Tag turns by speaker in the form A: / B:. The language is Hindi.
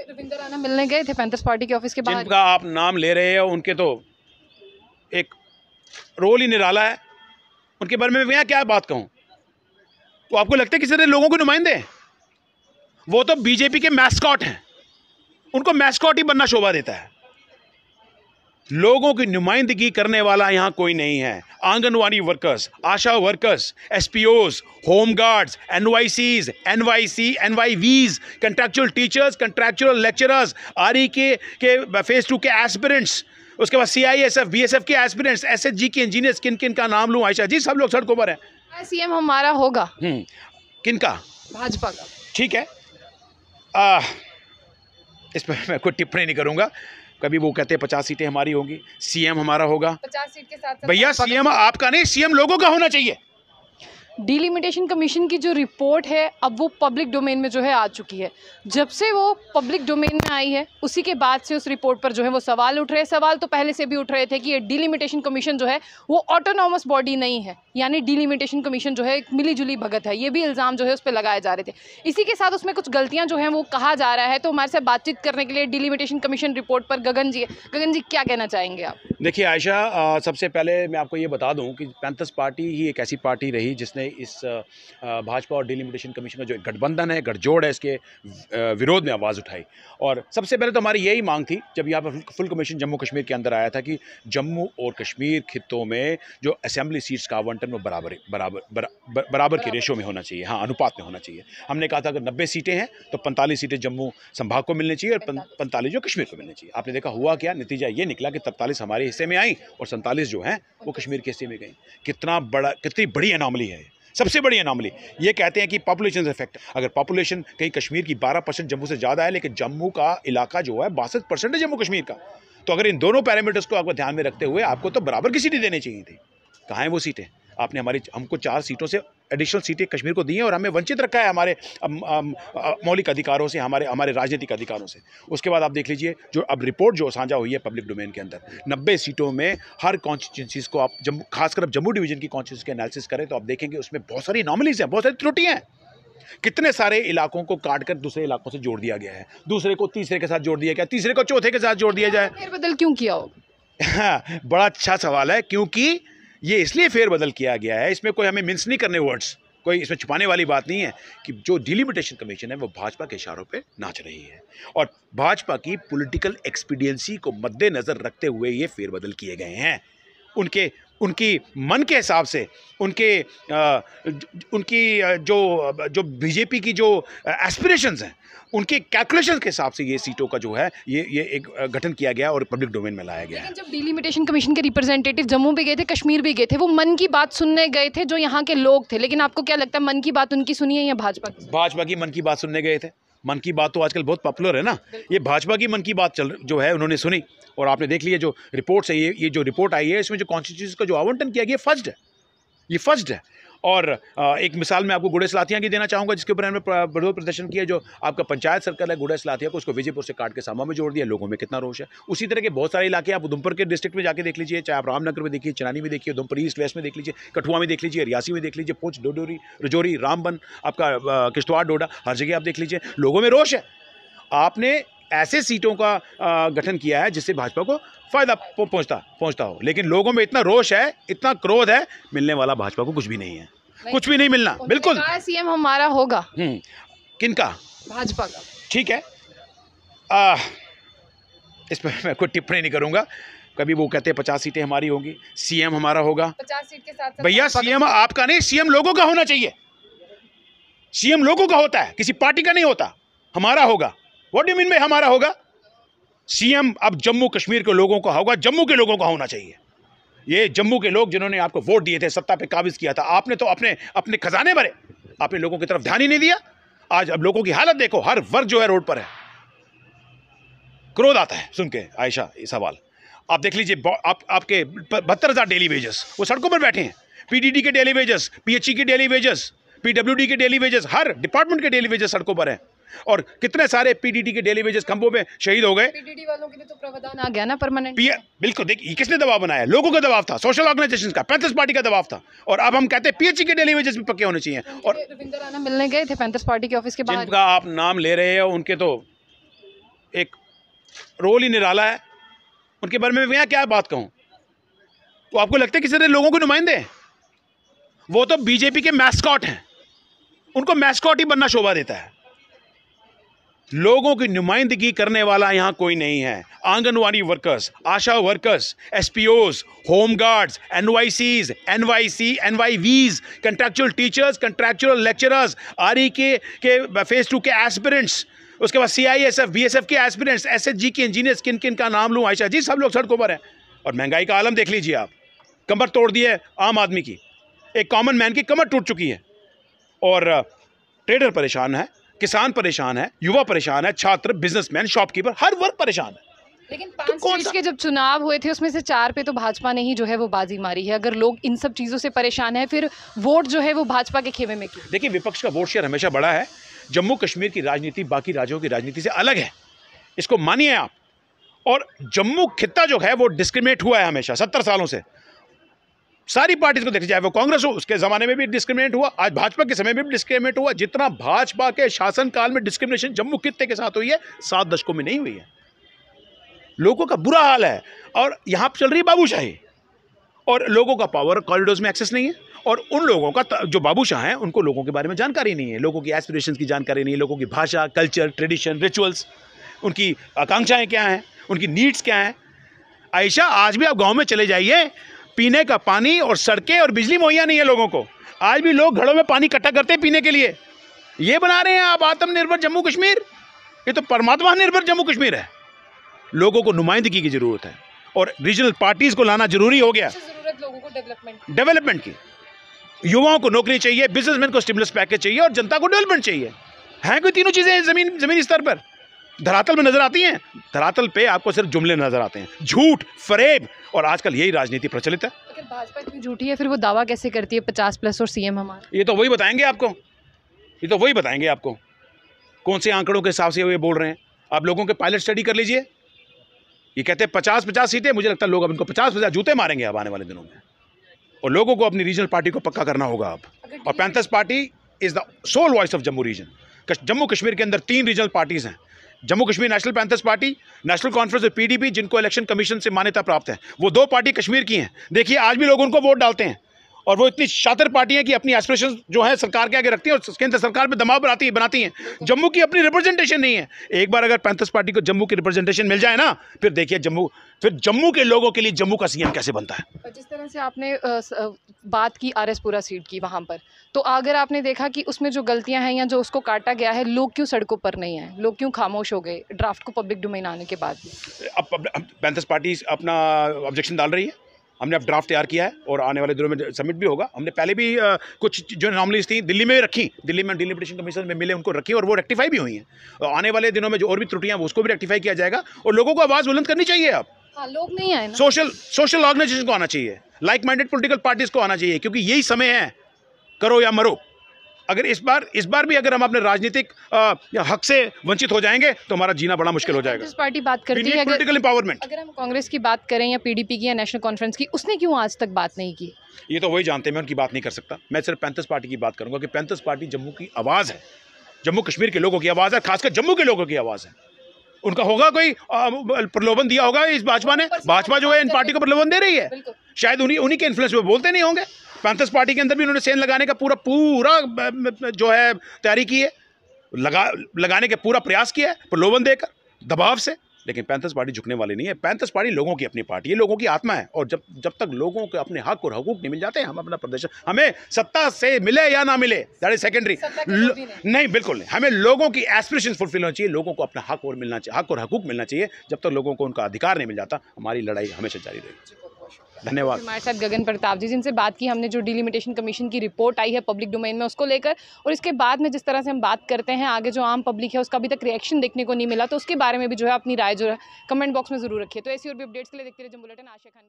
A: रविंद्र राणा मिलने गए थे पैंथर्स पार्टी के ऑफिस के बाहर।
B: जिनका आप नाम ले रहे हो उनके तो एक रोल ही निराला है, उनके बारे में मैं क्या बात कहूं। वो आपको लगता है किसी तरह लोगों के नुमाइंदे हैं? वो तो बीजेपी के मैस्कॉट हैं, उनको मैस्कॉट ही बनना शोभा देता है। लोगों की नुमाइंदगी करने वाला यहां कोई नहीं है। Anganwadi workers, ASHA workers, SPOs, home guards, NYCs, NYC, NYVs, contractual teachers, contractual lecturers, RE के फेज 2 के एस्पिरेंट्स, उसके बाद सीआईएसएफ, बीएसएफ के एस्पिरेंट्स, एसएचजी के इंजीनियर्स, किन किन का नाम लूं आयशा जी, सब लोग सड़कों पर हैं।
A: सीएम हमारा होगा।
B: किनका?
A: भाजपा का।
B: ठीक है, इस पर मैं कोई टिप्पणी नहीं करूंगा। कभी वो कहते हैं 50 सीटें हमारी होंगी, सीएम हमारा होगा।
A: 50 सीट के साथ
B: भैया सीएम आपका नहीं, सीएम लोगों का होना चाहिए।
A: डिलिमिटेशन कमीशन की जो रिपोर्ट है अब वो पब्लिक डोमेन में जो है आ चुकी है। जब से वो पब्लिक डोमेन में आई है उसी के बाद से उस रिपोर्ट पर जो है वो सवाल उठ रहे हैं। सवाल तो पहले से भी उठ रहे थे कि ये डिलिमिटेशन कमीशन जो है वो ऑटोनॉमस बॉडी नहीं है, यानी डिलिमिटेशन कमीशन जो है एक मिली जुली भगत है। ये भी इल्ज़ाम जो है उस पर लगाए जा रहे थे। इसी के साथ उसमें कुछ गलतियाँ जो हैं वो कहा जा रहा है। तो हमारे साथ बातचीत करने के लिए डिलिमिटेशन कमीशन रिपोर्ट पर गगन जी है। गगन जी, क्या कहना चाहेंगे आप?
B: देखिए आयशा, सबसे पहले मैं आपको ये बता दूं कि पैंथर्स पार्टी ही एक ऐसी पार्टी रही जिसने इस भाजपा और डिलिमिटेशन कमीशन का जो एक गठबंधन है, गठजोड़ है, इसके विरोध में आवाज़ उठाई। और सबसे पहले तो हमारी यही मांग थी जब यहाँ पर फुल कमीशन जम्मू कश्मीर के अंदर आया था कि जम्मू और कश्मीर खित्तों में जो असेंबली सीट्स का आवंटन वो बराबर के रेशो में होना चाहिए, हाँ अनुपात में होना चाहिए। हमने कहा था अगर 90 सीटें हैं तो 45 सीटें जम्मू संभाग को मिलनी चाहिए और 45 जो कश्मीर को मिलनी चाहिए। आपने देखा हुआ क्या, नतीजा ये निकला कि 43 हमारे हिस्से में आई और 47 जो हैं वो कश्मीर के हिस्से में गई। कितनी बड़ी एनॉमली है, सबसे बड़ी एनॉमली। ये कहते हैं कि पॉपुलेशन इफेक्ट, अगर पॉपुलेशन कहीं कश्मीर की 12% जम्मू से ज़्यादा है, लेकिन जम्मू का इलाका जो है 62% है जम्मू कश्मीर का, तो अगर इन दोनों पैरामीटर्स को आपको ध्यान में रखते हुए आपको तो बराबर की सीटें देनी चाहिए थी। कहाँ हैं वो सीटें? आपने हमको 4 सीटों से एडिशनल सीटें कश्मीर को दी हैं और हमें वंचित रखा है हमारे मौलिक अधिकारों से, हमारे राजनीतिक अधिकारों से। उसके बाद आप देख लीजिए जो अब रिपोर्ट जो साझा हुई है पब्लिक डोमेन के अंदर, 90 सीटों में हर कॉन्स्टिट्यूंसीज को आप खासकर जम्मू डिवीजन की कॉन्स्टिट्यूंसी के एनालिसिस करें तो आप देखेंगे उसमें बहुत सारी एनॉमलीज हैं, बहुत सारी त्रुटियां हैं। कितने सारे इलाकों को काटकर दूसरे इलाकों से जोड़ दिया गया है, दूसरे को तीसरे के साथ जोड़ दिया गया, तीसरे को चौथे के साथ जोड़ दिया जाए।
A: फेरबदल क्यों किया हो?
B: बड़ा अच्छा सवाल है, क्योंकि ये इसलिए फेरबदल किया गया है, इसमें कोई हमें मिन्स नहीं करने वर्ड्स, कोई इसमें छुपाने वाली बात नहीं है कि जो डिलिमिटेशन कमीशन है वो भाजपा के इशारों पे नाच रही है और भाजपा की पॉलिटिकल एक्सपीडियंसी को मद्देनजर रखते हुए ये फेरबदल किए गए हैं। उनकी मन के हिसाब से, उनकी जो बीजेपी की जो एस्पिरेशंस हैं, उनके कैलकुलेशंस के हिसाब से ये सीटों का जो है ये एक गठन किया गया और पब्लिक डोमेन में लाया गया है।
A: लेकिन जब डिलिमिटेशन कमीशन के रिप्रेजेंटेटिव जम्मू भी गए थे, कश्मीर भी गए थे, वो मन की बात सुनने गए थे जो यहाँ के लोग थे। लेकिन आपको क्या लगता है, मन की बात उनकी सुनी है या भाजपा की?
B: भाजपा की मन की बात सुनने गए थे। मन की बात तो आजकल बहुत पॉपुलर है ना, ये भाजपा की मन की बात जो है उन्होंने सुनी। और आपने देख लिया जो रिपोर्ट्स है, ये जो रिपोर्ट आई है इसमें जो कॉन्स्टिट्यूंसी का जो आवंटन किया गया ये फर्स्ट है। और एक मिसाल मैं आपको गुड़े सलाथिया की देना चाहूँगा, जिसके ऊपर हमने विरोध प्रदर्शन किया। जो आपका पंचायत सर्कल है गुड़े सलाथिया को, उसको विजयपुर से काट के सांबा में जोड़ दिया। लोगों में कितना रोष है। उसी तरह के बहुत सारे इलाके आप उधमपुर के डिस्ट्रिक्ट में जाके देख लीजिए, चाहे आप रामनगर में देखिए, चनानी में देखिए, उधमपुर ईस्ट वेस्ट में देख लीजिए, कठुआ में देख लीजिए, रियासी में देख लीजिए, पुंछ, डोडोरी, रजौरी, रामबन, आपका किश्तवाड़, डोडा, हर जगह आप देख लीजिए, लोगों में रोष है। आपने ऐसे सीटों का गठन किया है जिससे भाजपा को फायदा पहुंचता हो, लेकिन लोगों में इतना रोष है, इतना क्रोध है, मिलने वाला भाजपा को कुछ भी नहीं है, कुछ भी नहीं मिलना। बिल्कुल
A: सीएम हमारा होगा।
B: किनका?
A: भाजपा का।
B: ठीक है, इस पर मैं कोई टिप्पणी नहीं करूंगा। कभी वो कहते हैं 50 सीटें हमारी होंगी, सीएम हमारा होगा।
A: 50 सीट के साथ
B: भैया सीएम आपका नहीं, सीएम लोगों का होना चाहिए। सीएम लोगों का होता है, किसी पार्टी का नहीं होता। हमारा होगा। व्हाट डू मीन बाय हमारा होगा? सीएम अब जम्मू कश्मीर के लोगों का होगा, जम्मू के लोगों का होना चाहिए। ये जम्मू के लोग जिन्होंने आपको वोट दिए थे, सत्ता पे काबिज किया था, आपने तो अपने खजाने भरे, आपने लोगों की तरफ ध्यान ही नहीं दिया। आज अब लोगों की हालत देखो, हर वर्ग जो है रोड पर है। क्रोध आता है सुन के आयशा ये सवाल। आप देख लीजिए, आपके 72,000 डेली वेजेस वो सड़कों पर बैठे हैं। पीडीडी के डेली वेजेस, पीएचई के डेली वेजेस, पीडब्ल्यूडी के डेली वेजेस, हर डिपार्टमेंट के डेली वेजेस सड़कों पर हैं। और कितने सारे पीडीडी के डेली वेजेस खंभों में शहीद हो गए।
A: पीडीडी वालों के लिए तो प्रावधान आ गया ना परमानेंट।
B: बिल्कुल, देखिए किसने दबाव बनाया? लोगों का दबाव था, सोशल ऑर्गेनाइजेशन का, पैंथर्स पार्टी का दबाव था। और अब हम कहते हैं पीएचई के डेली वेजेस भी पक्के होने चाहिए। और
A: रविंद्र राणा मिलने गए थे पैंथर्स पार्टी के ऑफिस के बाहर।
B: जिनका आप नाम ले रहे हो उनके तो एक रोल ही निराला है, उनके बारे में मैं क्या बात कहूँ। तो आपको लगता है किसी तरह लोगों के नुमाइंदे हैं? वो तो बीजेपी के मैस्कॉट हैं, उनको मैस्कॉट ही बनना शोभा देता है। लोगों की नुमाइंदगी करने वाला यहां कोई नहीं है। Anganwadi workers, ASHA workers, SPOs, home guards, NYCs, NYC, NYVs, contractual teachers, contractual lecturers, RE के फेज 2 के एस्पिरेंट्स, उसके बाद सीआईएसएफ, बीएसएफ के एस्पिरेंट्स, एसएचजी के इंजीनियर्स, किन किन का नाम लूं आयशा जी, सब लोग सड़कों पर हैं। और महंगाई का आलम देख लीजिए आप, कमर तोड़ दी है आम आदमी की, एक कॉमन मैन की कमर टूट चुकी है। और ट्रेडर परेशान है, किसान परेशान है, युवा परेशान है, छात्र, बिजनेसमैन, शॉपकीपर, हर वर्ग परेशान है।
A: लेकिन 5 स्टेट्स के जब चुनाव हुए थे उसमें से 4 पे तो भाजपा ने ही जो है वो बाजी मारी है। अगर लोग इन सब चीज़ों से परेशान है, फिर वोट जो है वो भाजपा के खेमे में क्यों?
B: देखिए, विपक्ष का वोट शेयर हमेशा बड़ा है। जम्मू कश्मीर की राजनीति बाकी राज्यों की राजनीति से अलग है, इसको मानिए आप। और जम्मू खित्ता जो है वो डिस्क्रिमिनेट हुआ है हमेशा 70 सालों से। सारी पार्टीज को देखिए, चाहे वो कांग्रेस हो, उसके ज़माने में भी डिस्क्रिमिनेट हुआ, आज भाजपा के समय में भी डिस्क्रिमिनेट हुआ। जितना भाजपा के शासनकाल में डिस्क्रिमिनेशन जम्मू खित्ते के साथ हुई है, 7 दशकों में नहीं हुई है। लोगों का बुरा हाल है और यहाँ पर चल रही बाबूशाही, और लोगों का पावर कॉरिडोर्स में एक्सेस नहीं है। और उन लोगों का जो बाबूशाह हैं, उनको लोगों के बारे में जानकारी नहीं है, लोगों की एस्पिरेशंस की जानकारी नहीं है, लोगों की भाषा, कल्चर, ट्रेडिशन, रिचुअल्स, उनकी आकांक्षाएं क्या हैं, उनकी नीड्स क्या हैं। आयशा, आज भी आप गाँव में चले जाइए, पीने का पानी और सड़कें और बिजली मुहैया नहीं है लोगों को। आज भी लोग घड़ों में पानी इकट्ठा करते हैं पीने के लिए। ये बना रहे हैं आप आत्मनिर्भर जम्मू कश्मीर? ये तो परमात्मा निर्भर जम्मू कश्मीर है। लोगों को नुमाइंदगी की जरूरत है और रीजनल पार्टीज को लाना जरूरी हो गया।
A: जरूरत लोगों को
B: डेवलपमेंट की, युवाओं को नौकरी चाहिए, बिजनेसमैन को स्टिमुलस पैकेज चाहिए और जनता को डेवलपमेंट चाहिए। हैं कोई तीनों चीजें जमीनी स्तर पर धरातल में नजर आती हैं? धरातल पे आपको सिर्फ जुमले नजर आते हैं, झूठ, फरेब, और आजकल यही राजनीति प्रचलित है।
A: अगर भाजपा इतनी झूठी है, फिर वो दावा कैसे करती है 50+ और सीएम हमारा?
B: ये तो वही बताएंगे आपको, ये तो वही बताएंगे आपको कौन से आंकड़ों के हिसाब से ये बोल रहे हैं। आप लोगों के पायलट स्टडी कर लीजिए, ये कहते हैं 50-50 सीटें। मुझे लगता है लोग अब इनको 50-50 जूते मारेंगे अब आने वाले दिनों में, और लोगों को अपनी रीजनल पार्टी को पक्का करना होगा अब। और Panthers Party is the sole voice of Jammu region. Jammu Kashmir के अंदर 3 रीजनल पार्टीज हैं, Jammu Kashmir National Panthers Party, National Conference और पीडीपी, जिनको इलेक्शन कमीशन से मान्यता प्राप्त है। वो 2 पार्टी कश्मीर की हैं। देखिए, आज भी लोग उनको वोट डालते हैं, और वो इतनी शातिर पार्टी है कि अपनी एस्पिरेशन जो है सरकार के आगे रखती है और केंद्र सरकार पे दबाव बनाती हैं। जम्मू की अपनी रिप्रेजेंटेशन नहीं है। एक बार अगर पैंथर्स पार्टी को जम्मू की रिप्रेजेंटेशन मिल जाए ना, फिर देखिए जम्मू के लोगों के लिए जम्मू का सीएम कैसे बनता है।
A: जिस तरह से आपने बात की आरएसपुरा सीट की वहाँ पर, तो अगर आपने देखा कि उसमें जो गलतियां हैं या जो उसको काटा गया है, लोग क्यों सड़कों पर नहीं हैं, लोग क्यों खामोश हो गए ड्राफ्ट को पब्लिक डोमेन आने के बाद भी?
B: अब पैंथर्स पार्टी अपना ऑब्जेक्शन डाल रही है। हमने अब ड्राफ्ट तैयार किया है और आने वाले दिनों में सबमिट भी होगा। हमने पहले भी कुछ जो नॉर्मलीज थी दिल्ली में रखी, दिल्ली में डिलिमिटेशन कमीशन में मिले, उनको रखी और वो रेक्टिफाई भी हुई हैं। और आने वाले दिनों में जो और भी त्रुटियां हैं उसको भी रेक्टिफाई किया जाएगा, और लोगों को आवाज़ बुलंद करनी चाहिए। अब
A: हाँ, लोग नहीं आए ना।
B: सोशल ऑर्गेनाइजेशन को आना चाहिए, लाइक माइंडेड पॉलिटिकल पार्टीज को आना चाहिए, क्योंकि यही समय है करो या मरो। अगर इस बार भी अगर हम अपने राजनीतिक हक से वंचित हो जाएंगे तो हमारा जीना बड़ा मुश्किल हो जाएगा।
A: पार्टी बात करती है
B: पॉलिटिकल एम्पावरमेंट।
A: अगर हम कांग्रेस की बात करें या पीडीपी की या नेशनल कॉन्फ्रेंस की, उसने क्यों आज तक बात नहीं की?
B: ये तो वही जानते हैं, मैं उनकी बात नहीं कर सकता। मैं सिर्फ पैंथर्स पार्टी की बात करूंगा कि पैंथर्स पार्टी जम्मू की आवाज़ है, जम्मू कश्मीर के लोगों की आवाज़ है, खासकर जम्मू के लोगों की आवाज़ है। उनका होगा कोई प्रलोभन दिया होगा इस भाजपा ने, भाजपा जो है इन पार्टी को प्रलोभन दे रही है, शायद उन्हीं के इन्फ्लुएंस में बोलते नहीं होंगे। पैंथर्स पार्टी के अंदर भी उन्होंने सेन लगाने का पूरा जो है तैयारी की है, लगाने के पूरा प्रयास किया है, प्रलोभन देकर, दबाव से। लेकिन पैंथर्स पार्टी झुकने वाली नहीं है। पैंथर्स पार्टी लोगों की अपनी पार्टी है, लोगों की आत्मा है, और जब तक लोगों को अपने हक और हकूक नहीं मिल जाते, हम अपना प्रदर्शन, हमें सत्ता से मिले या ना मिले, दैट इज सेकेंडरी। नहीं, बिल्कुल नहीं। हमें लोगों की एस्पिरेशन फुलफिल होनी चाहिए, लोगों को अपना हक और हकूक मिलना चाहिए। जब तक लोगों को उनका अधिकार नहीं मिल जाता, हमारी लड़ाई हमेशा जारी रहेगी। धन्यवाद।
A: हमारे साथ गगन प्रताप जी, जिनसे बात की हमने, जो डिलिमिटेशन कमीशन की रिपोर्ट आई है पब्लिक डोमेन में, उसको लेकर, और इसके बाद में जिस तरह से हम बात करते हैं, आगे जो आम पब्लिक है उसका अभी तक रिएक्शन देखने को नहीं मिला, तो उसके बारे में भी जो है अपनी राय जो है कमेंट बॉक्स में जरूर रखिए। तो ऐसी और भी अपडेट्स के लिए देखते रहिए जम्मू बुलेटिन। आशा खान।